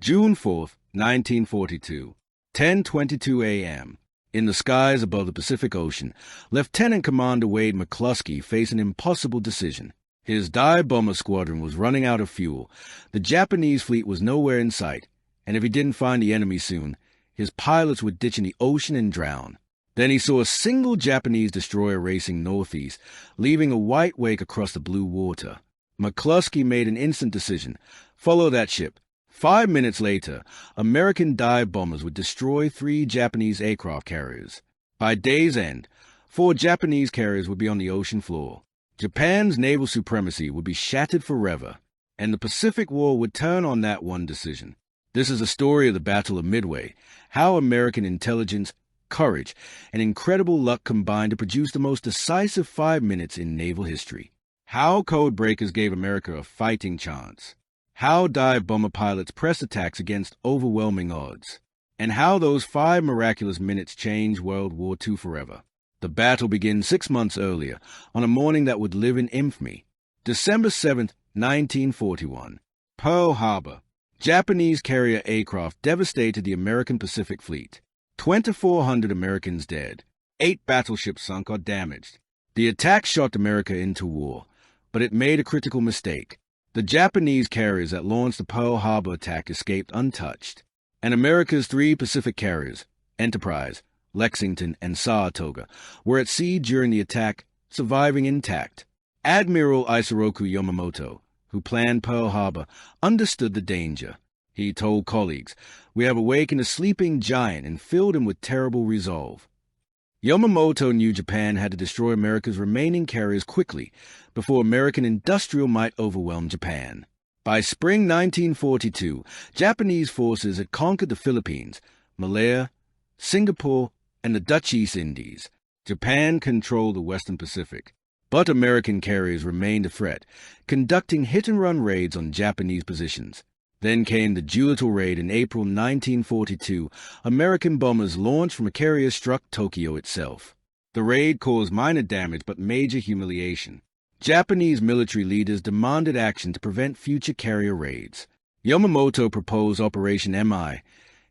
June 4th, 1942, 10:22 a.m. In the skies above the Pacific Ocean, Lieutenant Commander Wade McCluskey faced an impossible decision. His dive bomber squadron was running out of fuel, the Japanese fleet was nowhere in sight, and if he didn't find the enemy soon, his pilots would ditch in the ocean and drown. Then he saw a single Japanese destroyer racing northeast, leaving a white wake across the blue water. McCluskey made an instant decision: follow that ship. 5 minutes later, American dive bombers would destroy 3 Japanese aircraft carriers. By day's end, 4 Japanese carriers would be on the ocean floor. Japan's naval supremacy would be shattered forever, and the Pacific War would turn on that one decision. This is a story of the Battle of Midway, how American intelligence, courage, and incredible luck combined to produce the most decisive 5 minutes in naval history. How codebreakers gave America a fighting chance. How dive bomber pilots pressed attacks against overwhelming odds. And how those 5 miraculous minutes changed World War II forever. The battle begins 6 months earlier, on a morning that would live in infamy. December 7th, 1941. Pearl Harbor. Japanese carrier aircraft devastated the American Pacific Fleet. 2,400 Americans dead. 8 battleships sunk or damaged. The attack shocked America into war, but it made a critical mistake. The Japanese carriers that launched the Pearl Harbor attack escaped untouched, and America's 3 Pacific carriers, Enterprise, Lexington, and Saratoga, were at sea during the attack, surviving intact. Admiral Isoroku Yamamoto, who planned Pearl Harbor, understood the danger. He told colleagues, "We have awakened a sleeping giant and filled him with terrible resolve." Yamamoto knew Japan had to destroy America's remaining carriers quickly before American industrial might overwhelm Japan. By spring 1942, Japanese forces had conquered the Philippines, Malaya, Singapore, and the Dutch East Indies. Japan controlled the Western Pacific, but American carriers remained a threat, conducting hit-and-run raids on Japanese positions. Then came the Doolittle raid in April 1942. American bombers launched from a carrier struck Tokyo itself. The raid caused minor damage but major humiliation. Japanese military leaders demanded action to prevent future carrier raids. Yamamoto proposed Operation MI,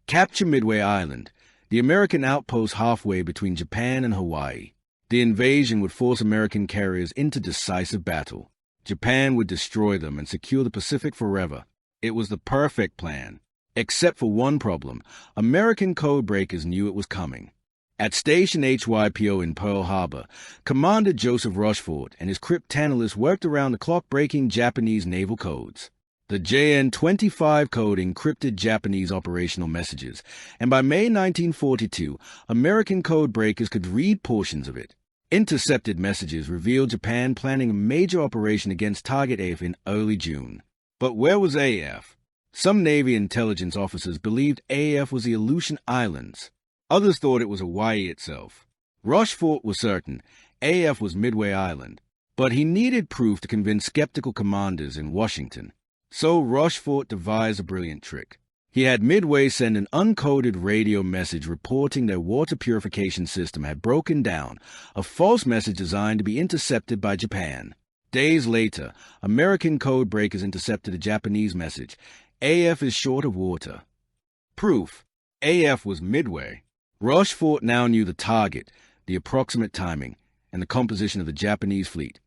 capture Midway Island, the American outpost halfway between Japan and Hawaii. The invasion would force American carriers into decisive battle. Japan would destroy them and secure the Pacific forever. It was the perfect plan, except for one problem. American codebreakers knew it was coming. At Station HYPO in Pearl Harbor, Commander Joseph Rochefort and his cryptanalysts worked around the clock breaking Japanese naval codes. The JN-25 code encrypted Japanese operational messages, and by May 1942, American codebreakers could read portions of it. Intercepted messages revealed Japan planning a major operation against Target AF in early June. But where was AF? Some Navy intelligence officers believed AF was the Aleutian Islands. Others thought it was Hawaii itself. Rochefort was certain AF was Midway Island, but he needed proof to convince skeptical commanders in Washington. So Rochefort devised a brilliant trick. He had Midway send an uncoded radio message reporting their water purification system had broken down, a false message designed to be intercepted by Japan. Days later, American codebreakers intercepted a Japanese message: AF is short of water. Proof: AF was Midway. Rochefort now knew the target, the approximate timing, and the composition of the Japanese fleet.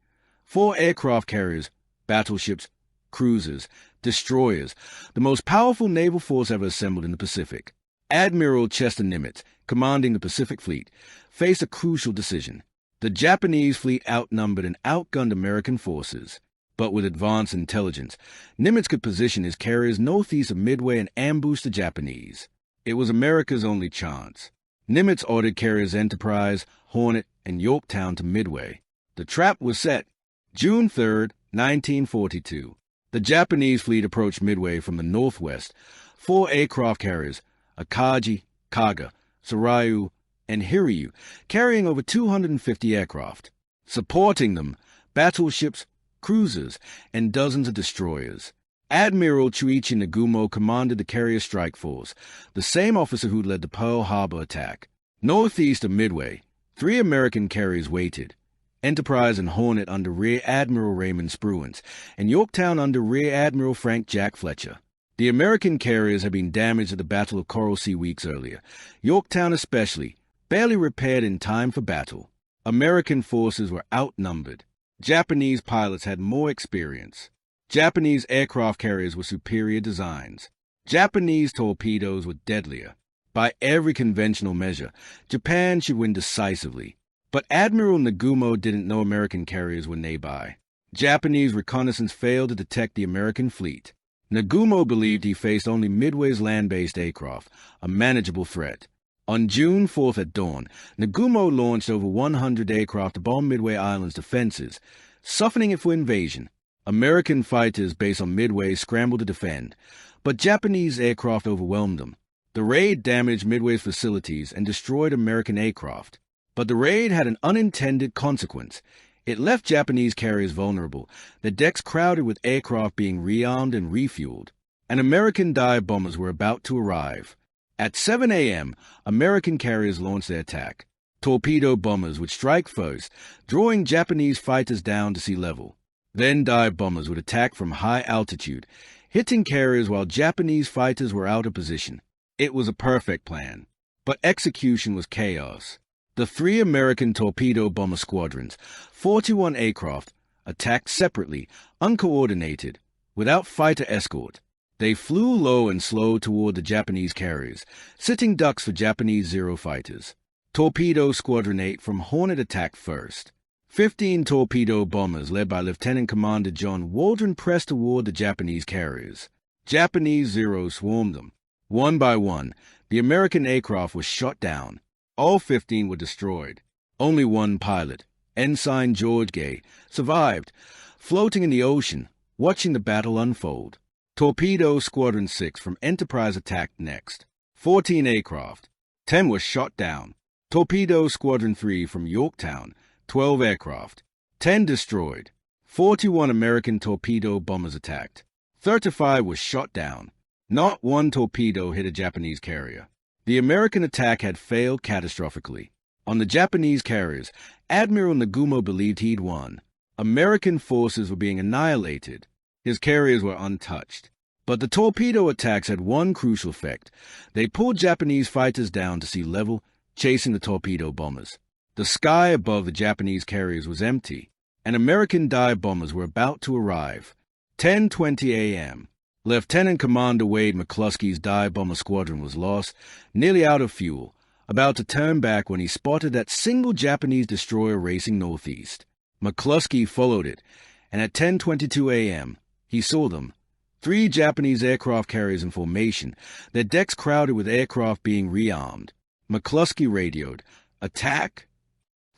4 aircraft carriers, battleships, cruisers, destroyers, the most powerful naval force ever assembled in the Pacific. Admiral Chester Nimitz, commanding the Pacific Fleet, faced a crucial decision. The Japanese fleet outnumbered and outgunned American forces. But with advanced intelligence, Nimitz could position his carriers northeast of Midway and ambush the Japanese. It was America's only chance. Nimitz ordered carriers Enterprise, Hornet, and Yorktown to Midway. The trap was set. June 3rd, 1942. The Japanese fleet approached Midway from the northwest. 4 aircraft carriers, Akagi, Kaga, Soryu, and Hiryu, carrying over 250 aircraft. Supporting them, battleships, cruisers, and dozens of destroyers. Admiral Chuichi Nagumo commanded the carrier strike force, the same officer who led the Pearl Harbor attack. Northeast of Midway, 3 American carriers waited: Enterprise and Hornet under Rear Admiral Raymond Spruance, and Yorktown under Rear Admiral Frank Jack Fletcher. The American carriers had been damaged at the Battle of Coral Sea weeks earlier, Yorktown especially, barely repaired in time for battle. American forces were outnumbered. Japanese pilots had more experience. Japanese aircraft carriers were superior designs. Japanese torpedoes were deadlier. By every conventional measure, Japan should win decisively. But Admiral Nagumo didn't know American carriers were nearby. Japanese reconnaissance failed to detect the American fleet. Nagumo believed he faced only Midway's land-based aircraft, a manageable threat. On June 4th at dawn, Nagumo launched over 100 aircraft to bomb Midway Island's defenses, softening it for invasion. American fighters based on Midway scrambled to defend, but Japanese aircraft overwhelmed them. The raid damaged Midway's facilities and destroyed American aircraft. But the raid had an unintended consequence. It left Japanese carriers vulnerable, their decks crowded with aircraft being rearmed and refueled, and American dive bombers were about to arrive. At 7 a.m., American carriers launched their attack. Torpedo bombers would strike first, drawing Japanese fighters down to sea level. Then dive bombers would attack from high altitude, hitting carriers while Japanese fighters were out of position. It was a perfect plan, but execution was chaos. The three American torpedo bomber squadrons, 41 aircraft, attacked separately, uncoordinated, without fighter escort. They flew low and slow toward the Japanese carriers, sitting ducks for Japanese Zero fighters. Torpedo Squadron 8 from Hornet attacked first. 15 torpedo bombers led by Lieutenant Commander John Waldron pressed toward the Japanese carriers. Japanese Zeros swarmed them. One by one, the American aircraft was shot down. All 15 were destroyed. Only one pilot, Ensign George Gay, survived, floating in the ocean, watching the battle unfold. Torpedo Squadron 6 from Enterprise attacked next. 14 aircraft. 10 were shot down. Torpedo Squadron 3 from Yorktown, 12 aircraft. 10 destroyed. 41 American torpedo bombers attacked. 35 were shot down. Not one torpedo hit a Japanese carrier. The American attack had failed catastrophically. On the Japanese carriers, Admiral Nagumo believed he'd won. American forces were being annihilated. His carriers were untouched. But the torpedo attacks had one crucial effect. They pulled Japanese fighters down to sea level, chasing the torpedo bombers. The sky above the Japanese carriers was empty, and American dive bombers were about to arrive. 10:20 a.m. Lieutenant Commander Wade McCluskey's dive bomber squadron was lost, nearly out of fuel, about to turn back when he spotted that single Japanese destroyer racing northeast. McCluskey followed it, and at 10:22 a.m., he saw them. 3 Japanese aircraft carriers in formation, their decks crowded with aircraft being rearmed. McCluskey radioed, "Attack!"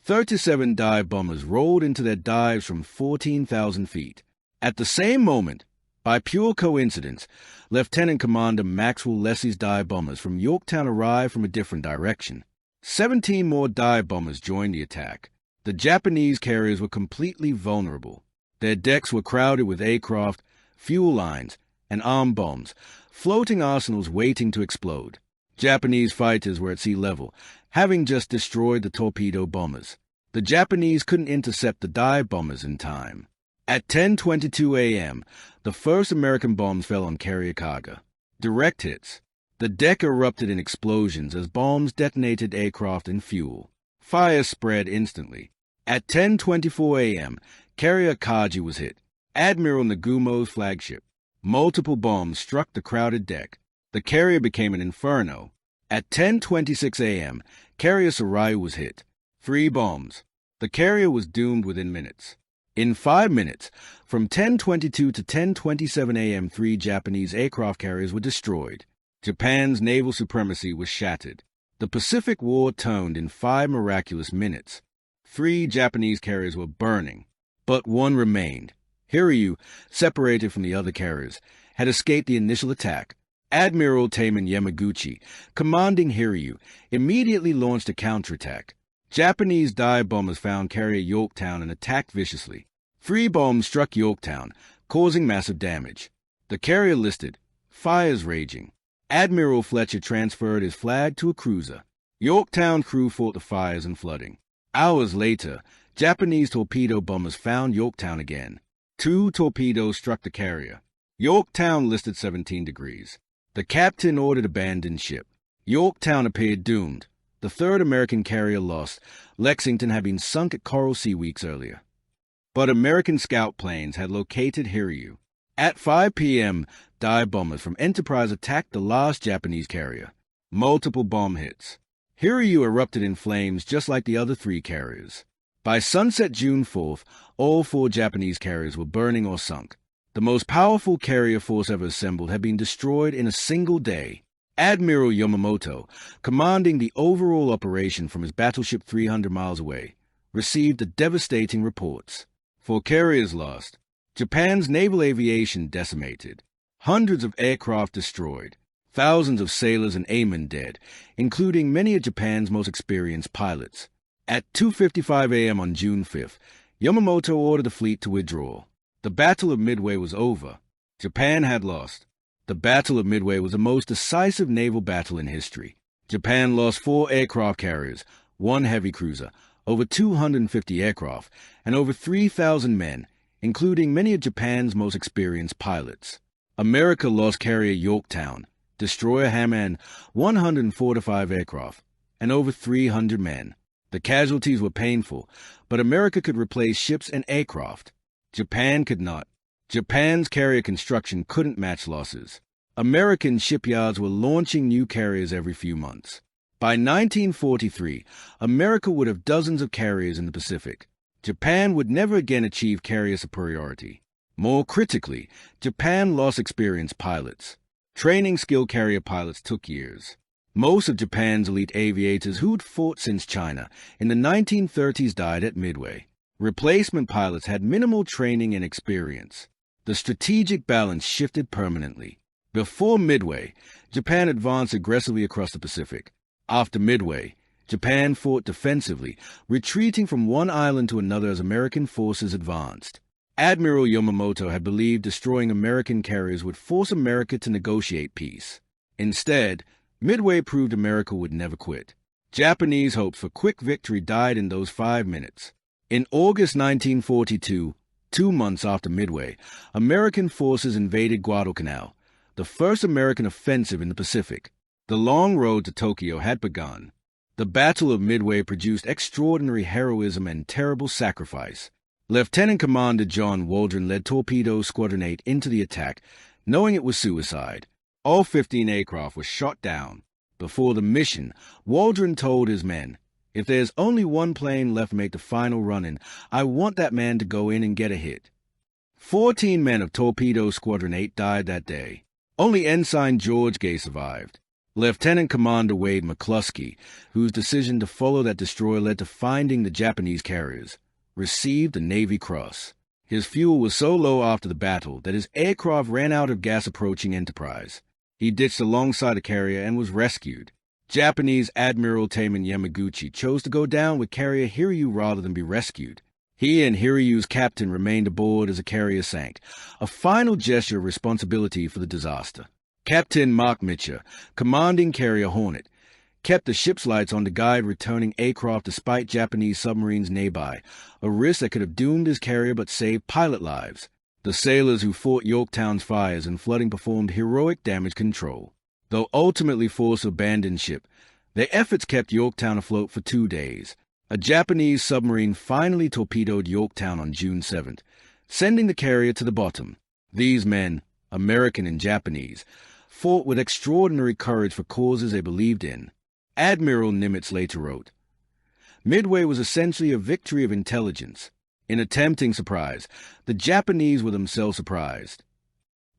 37 dive bombers rolled into their dives from 14,000 feet. At the same moment, by pure coincidence, Lieutenant Commander Maxwell Leslie's dive bombers from Yorktown arrived from a different direction. 17 more dive bombers joined the attack. The Japanese carriers were completely vulnerable. Their decks were crowded with aircraft, fuel lines, and armed bombs, floating arsenals waiting to explode. Japanese fighters were at sea level, having just destroyed the torpedo bombers. The Japanese couldn't intercept the dive bombers in time. At 10:22 a.m., the first American bombs fell on Kariyakaga. Direct hits. The deck erupted in explosions as bombs detonated aircraft and fuel. Fire spread instantly. At 10:24 a.m., Kariyakaga was hit. Admiral Nagumo's flagship. Multiple bombs struck the crowded deck. The carrier became an inferno. At 10:26 a.m., Carrier Sarayu was hit. 3 bombs. The carrier was doomed within minutes. In 5 minutes, from 10:22 to 10:27 a.m., 3 Japanese aircraft carriers were destroyed. Japan's naval supremacy was shattered. The Pacific War turned in 5 miraculous minutes. 3 Japanese carriers were burning, but one remained. Hiryu, separated from the other carriers, had escaped the initial attack. Admiral Taman Yamaguchi, commanding Hiryu, immediately launched a counterattack. Japanese dive bombers found carrier Yorktown and attacked viciously. 3 bombs struck Yorktown, causing massive damage. The carrier listed, "Fires raging." Admiral Fletcher transferred his flag to a cruiser. Yorktown crew fought the fires and flooding. Hours later, Japanese torpedo bombers found Yorktown again. 2 torpedoes struck the carrier. Yorktown listed 17 degrees. The captain ordered abandoned ship. Yorktown appeared doomed. The third American carrier lost. Lexington had been sunk at Coral Sea weeks earlier. But American scout planes had located Hiryu. At 5 p.m., dive bombers from Enterprise attacked the last Japanese carrier. Multiple bomb hits. Hiryu erupted in flames just like the other three carriers. By sunset June 4th, all four Japanese carriers were burning or sunk. The most powerful carrier force ever assembled had been destroyed in a single day. Admiral Yamamoto, commanding the overall operation from his battleship 300 miles away, received the devastating reports. 4 carriers lost. Japan's naval aviation decimated. Hundreds of aircraft destroyed. Thousands of sailors and airmen dead, including many of Japan's most experienced pilots. At 2:55 a.m. on June 5th, Yamamoto ordered the fleet to withdraw. The Battle of Midway was over. Japan had lost. The Battle of Midway was the most decisive naval battle in history. Japan lost 4 aircraft carriers, 1 heavy cruiser, over 250 aircraft, and over 3,000 men, including many of Japan's most experienced pilots. America lost carrier Yorktown, destroyer Hammann, 145 aircraft, and over 300 men. The casualties were painful, but America could replace ships and aircraft. Japan could not. Japan's carrier construction couldn't match losses. American shipyards were launching new carriers every few months. By 1943, America would have dozens of carriers in the Pacific. Japan would never again achieve carrier superiority. More critically, Japan lost experienced pilots. Training skilled carrier pilots took years. Most of Japan's elite aviators who'd fought since China in the 1930s died at Midway. Replacement pilots had minimal training and experience. The strategic balance shifted permanently. Before Midway, Japan advanced aggressively across the Pacific. After Midway, Japan fought defensively, retreating from one island to another as American forces advanced. Admiral Yamamoto had believed destroying American carriers would force America to negotiate peace. Instead, Midway proved America would never quit. Japanese hopes for quick victory died in those 5 minutes. In August 1942, 2 months after Midway, American forces invaded Guadalcanal, the first American offensive in the Pacific. The long road to Tokyo had begun. The Battle of Midway produced extraordinary heroism and terrible sacrifice. Lieutenant Commander John Waldron led Torpedo Squadron 8 into the attack, knowing it was suicide. All 15 aircraft were shot down. Before the mission, Waldron told his men, "If there's only one plane left to make the final run-in, I want that man to go in and get a hit." 14 men of Torpedo Squadron 8 died that day. Only Ensign George Gay survived. Lieutenant Commander Wade McCluskey, whose decision to follow that destroyer led to finding the Japanese carriers, received the Navy Cross. His fuel was so low after the battle that his aircraft ran out of gas approaching Enterprise. He ditched alongside a carrier and was rescued. Japanese Admiral Taman Yamaguchi chose to go down with carrier Hiryu rather than be rescued. He and Hiryu's captain remained aboard as the carrier sank, a final gesture of responsibility for the disaster. Captain Mark Mitcher, commanding carrier Hornet, kept the ship's lights on to guide returning aircraft despite Japanese submarines nearby, a risk that could have doomed his carrier but saved pilot lives. The sailors who fought Yorktown's fires and flooding performed heroic damage control. Though ultimately forced to abandon ship, their efforts kept Yorktown afloat for 2 days. A Japanese submarine finally torpedoed Yorktown on June 7th, sending the carrier to the bottom. These men, American and Japanese, fought with extraordinary courage for causes they believed in. Admiral Nimitz later wrote, "Midway was essentially a victory of intelligence. In attempting surprise, the Japanese were themselves surprised.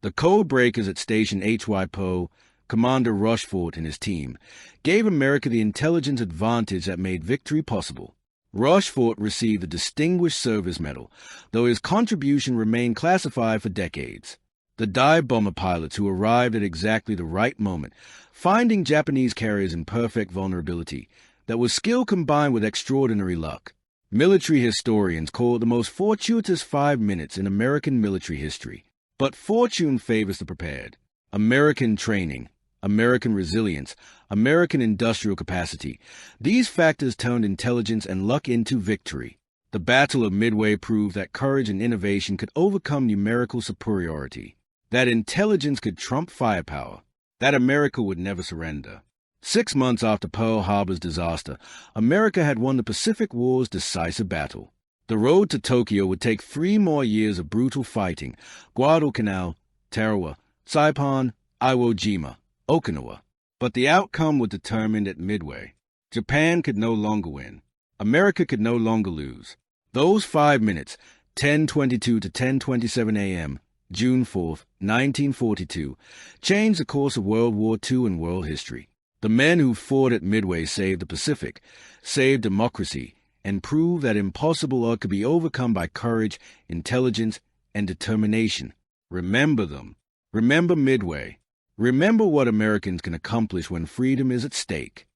The codebreakers at Station Hy Po, Commander Rochefort and his team, gave America the intelligence advantage that made victory possible. Rochefort received the Distinguished Service Medal, though his contribution remained classified for decades. The dive bomber pilots who arrived at exactly the right moment, finding Japanese carriers in perfect vulnerability, that was skill combined with extraordinary luck. Military historians call it the most fortuitous 5 minutes in American military history. But fortune favors the prepared. American training, American resilience, American industrial capacity. These factors turned intelligence and luck into victory. The Battle of Midway proved that courage and innovation could overcome numerical superiority. that intelligence could trump firepower, that America would never surrender. 6 months after Pearl Harbor's disaster, America had won the Pacific War's decisive battle. The road to Tokyo would take 3 more years of brutal fighting: Guadalcanal, Tarawa, Saipan, Iwo Jima, Okinawa. But the outcome was determined at Midway. Japan could no longer win. America could no longer lose. Those 5 minutes, 10:22 to 10:27 a.m., June 4, 1942, changed the course of World War II and world history. The men who fought at Midway saved the Pacific, saved democracy, and proved that impossible odds could be overcome by courage, intelligence, and determination. Remember them. Remember Midway. Remember what Americans can accomplish when freedom is at stake.